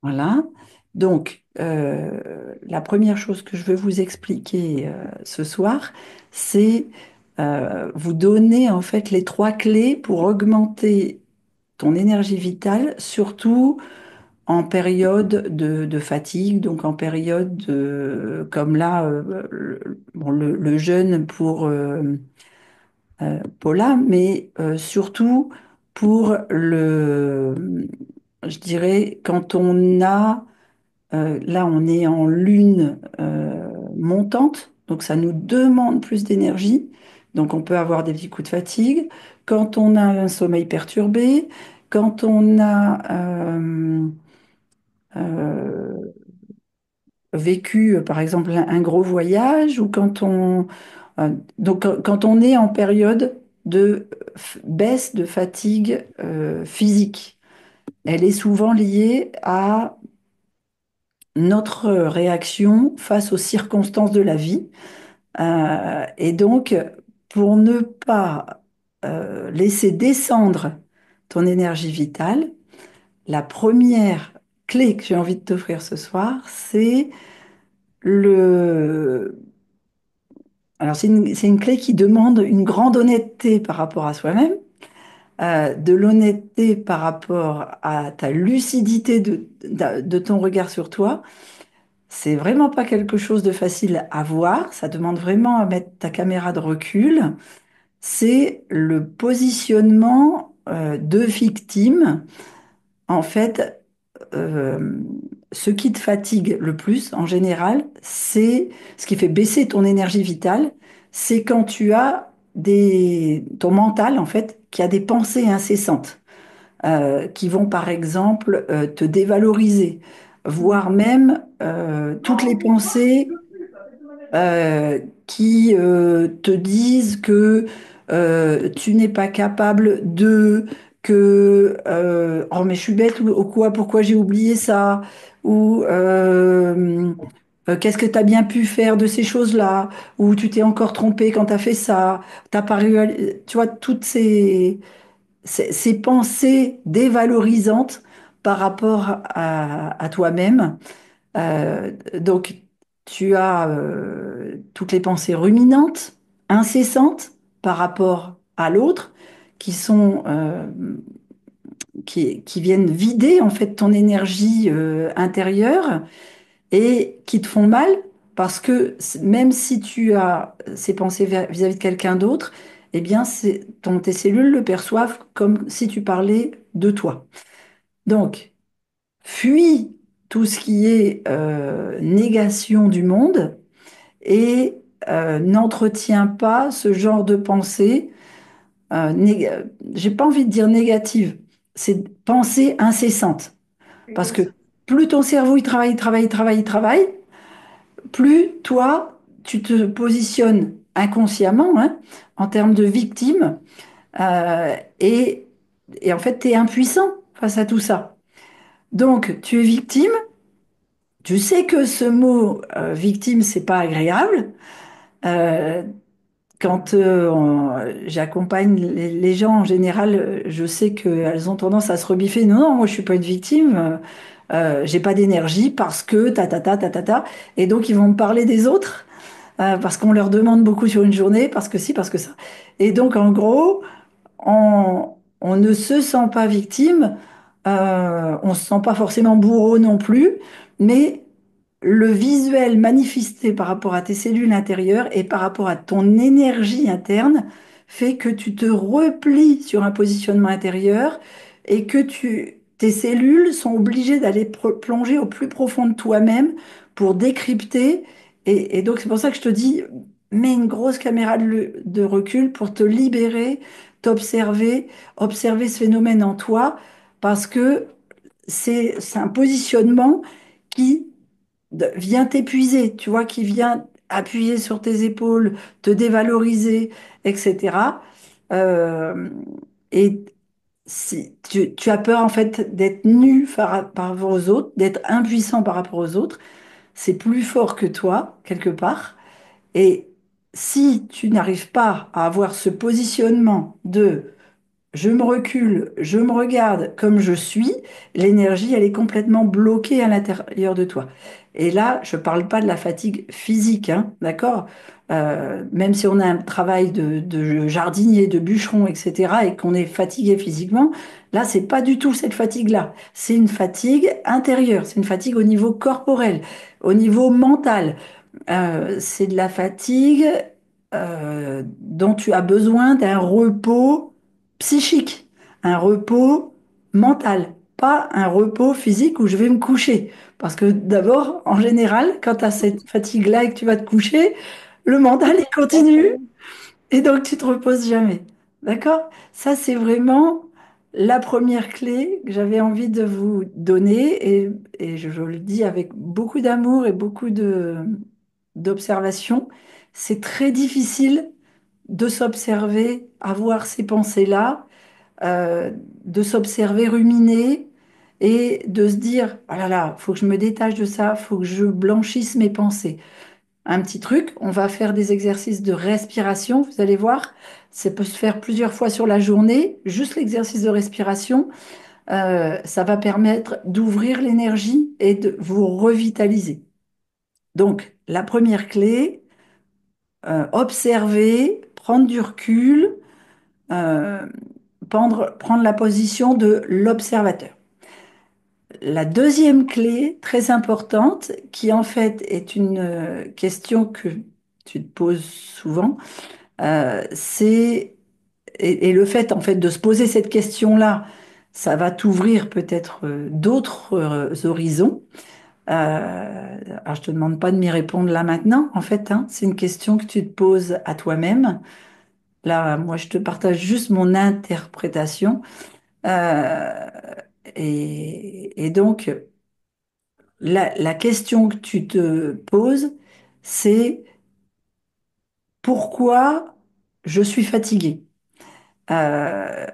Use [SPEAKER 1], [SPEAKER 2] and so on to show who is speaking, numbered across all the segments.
[SPEAKER 1] Voilà. Donc, la première chose que je veux vous expliquer ce soir, c'est vous donner en fait les trois clés pour augmenter ton énergie vitale, surtout en période de fatigue, donc en période comme là, bon, le jeûne pour Paula, mais surtout pour je dirais, quand on a là, on est en lune montante, donc ça nous demande plus d'énergie. Donc on peut avoir des petits coups de fatigue. Quand on a un sommeil perturbé, quand on a euh, vécu, par exemple, un gros voyage, ou donc quand on est en période de baisse de fatigue physique, elle est souvent liée à notre réaction face aux circonstances de la vie. Et donc, pour ne pas laisser descendre ton énergie vitale, la première clé que j'ai envie de t'offrir ce soir, c'est le... Alors, c'est une clé qui demande une grande honnêteté par rapport à soi-même, de l'honnêteté par rapport à ta lucidité de ton regard sur toi. C'est vraiment pas quelque chose de facile à voir. Ça demande vraiment à mettre ta caméra de recul. C'est le positionnement de victime. En fait, euh, ce qui te fatigue le plus, en général, c'est ce qui fait baisser ton énergie vitale, c'est quand tu as ton mental, en fait, qui a des pensées incessantes, qui vont, par exemple, te dévaloriser, voire même toutes les pensées qui te disent que tu n'es pas capable que oh mais je suis bête ou quoi, pourquoi j'ai oublié ça, ou qu'est-ce que tu as bien pu faire de ces choses-là, ou tu t'es encore trompé quand tu as fait ça, t'as pas tu vois, toutes ces pensées dévalorisantes par rapport à toi-même. Donc, tu as toutes les pensées ruminantes, incessantes par rapport à l'autre, qui sont, qui viennent vider en fait ton énergie intérieure et qui te font mal parce que même si tu as ces pensées vis-à-vis de quelqu'un d'autre, eh bien, tes cellules le perçoivent comme si tu parlais de toi. Donc, fuis tout ce qui est négation du monde et n'entretiens pas ce genre de pensée. J'ai pas envie de dire négative, c'est pensée incessante. Parce que plus ton cerveau il travaille, il travaille, il travaille, il travaille, plus toi tu te positionnes inconsciemment hein, en termes de victime euh, et, et en fait tu es impuissant face à tout ça. Donc tu es victime. Tu sais que ce mot victime, c'est pas agréable. Euh, quand j'accompagne les gens en général, je sais qu'elles ont tendance à se rebiffer. Non, non, moi je suis pas une victime. J'ai pas d'énergie parce que ta. Et donc ils vont me parler des autres parce qu'on leur demande beaucoup sur une journée, parce que si, parce que ça. Et donc en gros, on ne se sent pas victime. On se sent pas forcément bourreau non plus, mais le visuel manifesté par rapport à tes cellules intérieures et par rapport à ton énergie interne fait que tu te replies sur un positionnement intérieur et que tes cellules sont obligées d'aller plonger au plus profond de toi-même pour décrypter. Et donc c'est pour ça que je te dis, mets une grosse caméra de recul pour te libérer, t'observer, observer ce phénomène en toi, parce que c'est un positionnement qui vient t'épuiser, tu vois, qui vient appuyer sur tes épaules, te dévaloriser, etc. Euh, et si tu as peur en fait d'être nu par rapport aux autres, d'être impuissant par rapport aux autres, c'est plus fort que toi, quelque part. Et si tu n'arrives pas à avoir ce positionnement de je me recule, je me regarde comme je suis, l'énergie, elle est complètement bloquée à l'intérieur de toi. Et là, je ne parle pas de la fatigue physique, hein, d'accord? Même si on a un travail de jardinier, de bûcheron, etc., et qu'on est fatigué physiquement, là, c'est pas du tout cette fatigue-là. C'est une fatigue intérieure, c'est une fatigue au niveau corporel, au niveau mental. C'est de la fatigue dont tu as besoin d'un repos psychique, un repos mental, pas un repos physique où je vais me coucher. Parce que d'abord, en général, quand tu as cette fatigue-là et que tu vas te coucher, le mental, il continue et donc tu te reposes jamais. D'accord? Ça, c'est vraiment la première clé que j'avais envie de vous donner et je le dis avec beaucoup d'amour et beaucoup d'observation. C'est très difficile de s'observer, avoir ces pensées-là, euh, de s'observer ruminer et de se dire, oh là là, faut que je me détache de ça, faut que je blanchisse mes pensées. Un petit truc, on va faire des exercices de respiration, vous allez voir, ça peut se faire plusieurs fois sur la journée, juste l'exercice de respiration, ça va permettre d'ouvrir l'énergie et de vous revitaliser. Donc, la première clé, observer, prendre du recul, euh, prendre la position de l'observateur. La deuxième clé, très importante, qui en fait est une question que tu te poses souvent, c'est, et le fait en fait de se poser cette question-là, ça va t'ouvrir peut-être d'autres horizons. Alors je te demande pas de m'y répondre là maintenant, en fait, hein, c'est une question que tu te poses à toi-même. Là, moi, je te partage juste mon interprétation. Euh, et donc, la question que tu te poses, c'est pourquoi je suis fatigué? Euh,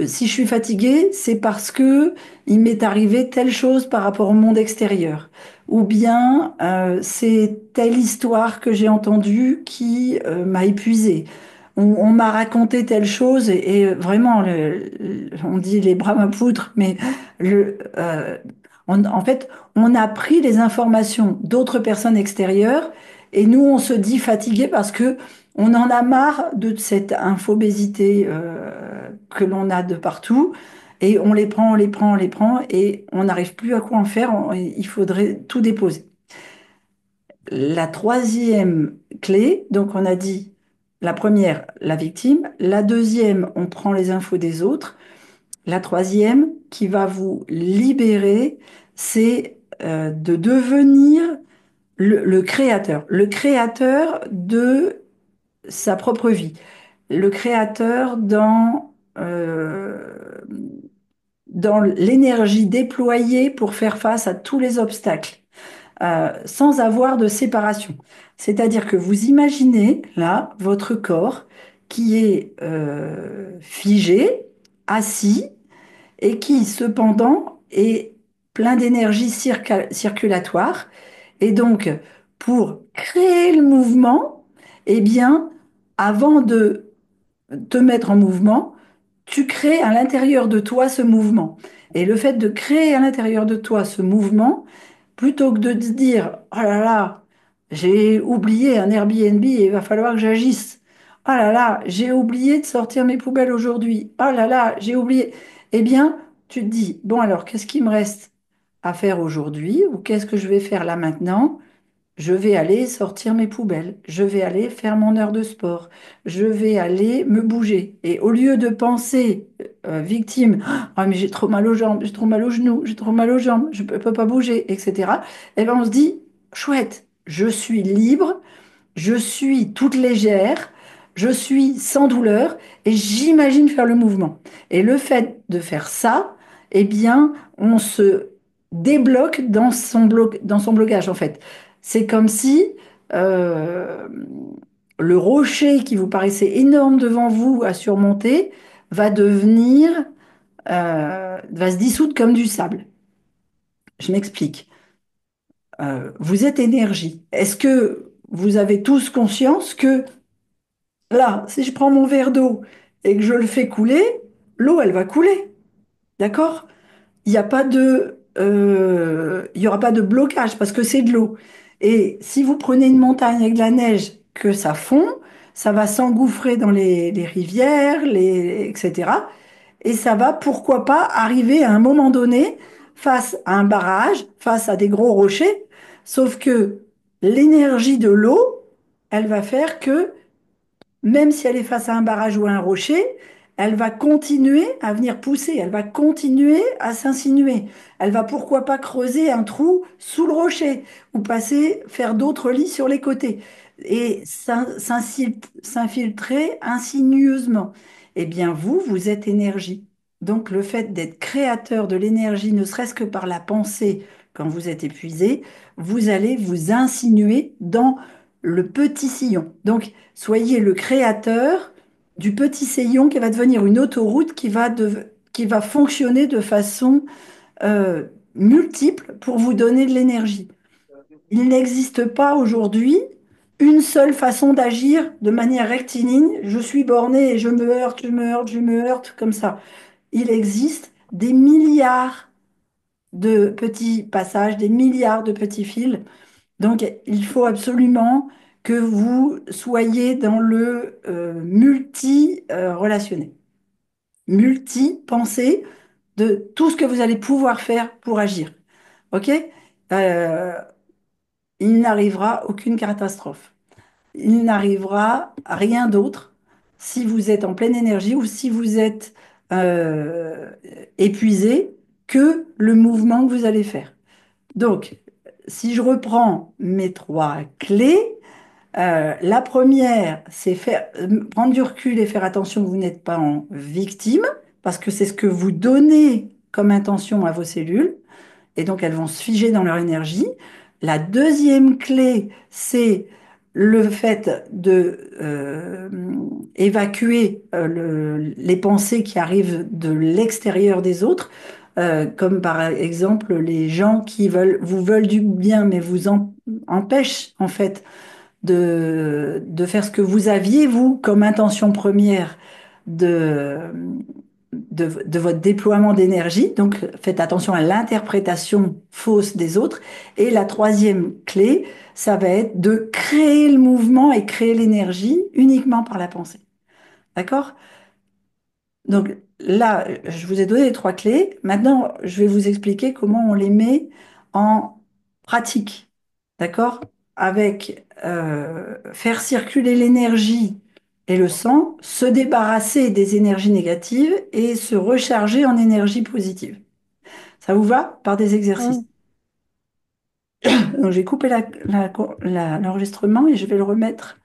[SPEAKER 1] si je suis fatiguée, c'est parce que il m'est arrivé telle chose par rapport au monde extérieur. Ou bien c'est telle histoire que j'ai entendue qui m'a épuisée. On m'a raconté telle chose et vraiment, on dit les bras à poutre, mais en fait, on a pris les informations d'autres personnes extérieures et nous, on se dit fatigué parce que on en a marre de cette infobésité que l'on a de partout et on les prend, on les prend, on les prend et on n'arrive plus à quoi en faire. Il faudrait tout déposer. La troisième clé, donc on a dit la première, la victime. La deuxième, on prend les infos des autres. La troisième, qui va vous libérer, c'est de devenir le créateur de sa propre vie, le créateur dans l'énergie déployée pour faire face à tous les obstacles, sans avoir de séparation. C'est-à-dire que vous imaginez là votre corps qui est figé, assis, et qui cependant est plein d'énergie circulatoire. Et donc, pour créer le mouvement, eh bien, avant de te mettre en mouvement, tu crées à l'intérieur de toi ce mouvement. Et le fait de créer à l'intérieur de toi ce mouvement, plutôt que de te dire, oh là là, j'ai oublié un Airbnb et il va falloir que j'agisse. Oh là là, j'ai oublié de sortir mes poubelles aujourd'hui. Oh là là, j'ai oublié. Eh bien, tu te dis, bon alors, qu'est-ce qui me reste à faire aujourd'hui ou qu'est-ce que je vais faire là maintenant? Je vais aller sortir mes poubelles, je vais aller faire mon heure de sport, je vais aller me bouger. Et au lieu de penser, victime, ah mais j'ai trop mal aux jambes, j'ai trop mal aux genoux, j'ai trop mal aux jambes, je ne peux pas bouger, etc. Eh ben on se dit, chouette, je suis libre, je suis toute légère, je suis sans douleur et j'imagine faire le mouvement. Et le fait de faire ça, eh bien, on se débloque dans son blocage en fait. C'est comme si euh, le rocher qui vous paraissait énorme devant vous à surmonter va va se dissoudre comme du sable. Je m'explique. Vous êtes énergie. Est-ce que vous avez tous conscience que là, si je prends mon verre d'eau et que je le fais couler, l'eau, elle va couler. D'accord? Il y aura pas de blocage parce que c'est de l'eau. Et si vous prenez une montagne avec de la neige, que ça fond, ça va s'engouffrer dans les rivières, etc. Et ça va, pourquoi pas, arriver à un moment donné face à un barrage, face à des gros rochers. Sauf que l'énergie de l'eau, elle va faire que même si elle est face à un barrage ou à un rocher, elle va continuer à venir pousser, elle va continuer à s'insinuer. Elle va pourquoi pas creuser un trou sous le rocher ou passer, faire d'autres lits sur les côtés et s'infiltrer insinueusement. Eh bien, vous êtes énergie. Donc, le fait d'être créateur de l'énergie, ne serait-ce que par la pensée, quand vous êtes épuisé, vous allez vous insinuer dans le petit sillon. Donc, soyez le créateur du petit sillon qui va devenir une autoroute qui va fonctionner de façon euh, multiple pour vous donner de l'énergie. Il n'existe pas aujourd'hui une seule façon d'agir de manière rectiligne. Je suis borné et je me heurte, je me heurte, je me heurte comme ça. Il existe des milliards de petits passages, des milliards de petits fils. Donc, il faut absolument que vous soyez dans le multi-relationnel, multi-pensée de tout ce que vous allez pouvoir faire pour agir. OK? Euh, il n'arrivera aucune catastrophe. Il n'arrivera rien d'autre si vous êtes en pleine énergie ou si vous êtes euh, épuisé que le mouvement que vous allez faire. Donc, si je reprends mes trois clés, la première, c'est prendre du recul et faire attention que vous n'êtes pas en victime, parce que c'est ce que vous donnez comme intention à vos cellules, et donc elles vont se figer dans leur énergie. La deuxième clé, c'est le fait de évacuer les pensées qui arrivent de l'extérieur des autres, comme par exemple les gens qui vous veulent du bien, mais vous empêchent en fait de faire ce que vous aviez, vous, comme intention première de, de votre déploiement d'énergie. Donc, faites attention à l'interprétation fausse des autres. Et la troisième clé, ça va être de créer le mouvement et créer l'énergie uniquement par la pensée. D'accord? Donc là, je vous ai donné les trois clés. Maintenant, je vais vous expliquer comment on les met en pratique. D'accord? Avec faire circuler l'énergie et le sang, se débarrasser des énergies négatives et se recharger en énergie positive. Ça vous va? Par des exercices.
[SPEAKER 2] Mm.
[SPEAKER 1] Donc j'ai coupé l'enregistrement et je vais le remettre